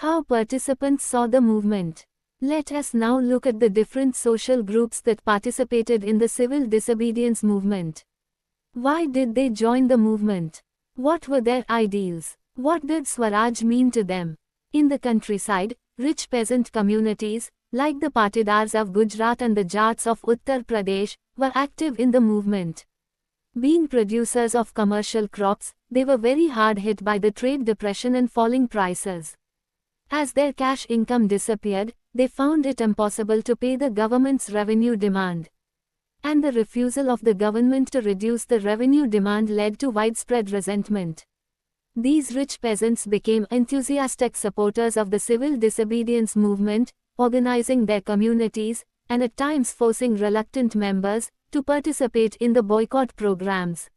How participants saw the movement. Let us now look at the different social groups that participated in the civil disobedience movement. Why did they join the movement? What were their ideals? What did Swaraj mean to them? In the countryside, rich peasant communities, like the Patidars of Gujarat and the Jats of Uttar Pradesh, were active in the movement. Being producers of commercial crops, they were very hard hit by the trade depression and falling prices. As their cash income disappeared, they found it impossible to pay the government's revenue demand. And the refusal of the government to reduce the revenue demand led to widespread resentment. These rich peasants became enthusiastic supporters of the civil disobedience movement, organizing their communities, and at times forcing reluctant members to participate in the boycott programs.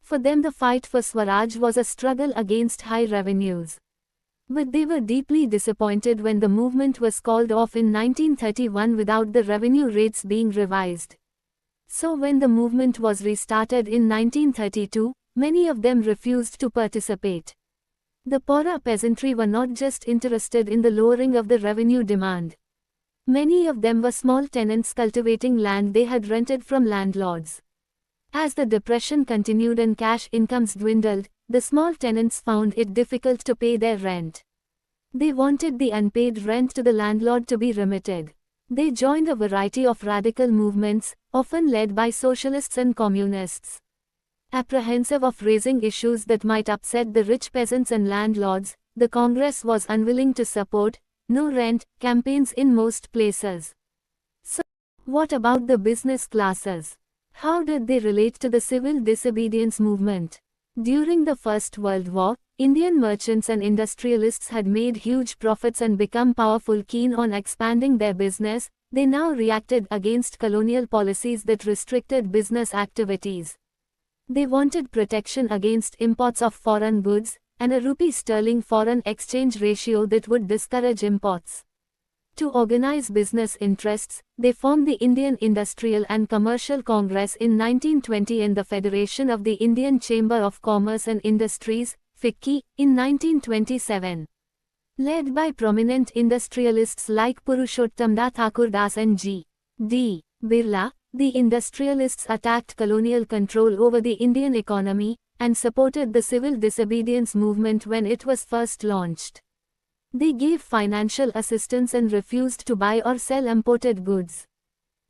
For them, the fight for Swaraj was a struggle against high revenues. But they were deeply disappointed when the movement was called off in 1931 without the revenue rates being revised. So when the movement was restarted in 1932, many of them refused to participate. The poorer peasantry were not just interested in the lowering of the revenue demand. Many of them were small tenants cultivating land they had rented from landlords. As the depression continued and cash incomes dwindled, the small tenants found it difficult to pay their rent. They wanted the unpaid rent to the landlord to be remitted. They joined a variety of radical movements, often led by socialists and communists. Apprehensive of raising issues that might upset the rich peasants and landlords, the Congress was unwilling to support no rent campaigns in most places. So, what about the business classes? How did they relate to the civil disobedience movement? During the First World War, Indian merchants and industrialists had made huge profits and become powerful. Keen on expanding their business, they now reacted against colonial policies that restricted business activities. They wanted protection against imports of foreign goods, and a rupee-sterling foreign exchange ratio that would discourage imports. To organize business interests, they formed the Indian Industrial and Commercial Congress in 1920 and the Federation of the Indian Chamber of Commerce and Industries, FICCI, in 1927. Led by prominent industrialists like Purushottamdas Thakurdas and G.D. Birla, the industrialists attacked colonial control over the Indian economy, and supported the civil disobedience movement when it was first launched. They gave financial assistance and refused to buy or sell imported goods.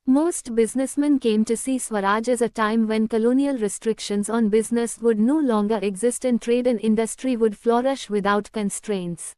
Most businessmen came to see Swaraj as a time when colonial restrictions on business would no longer exist and trade and industry would flourish without constraints.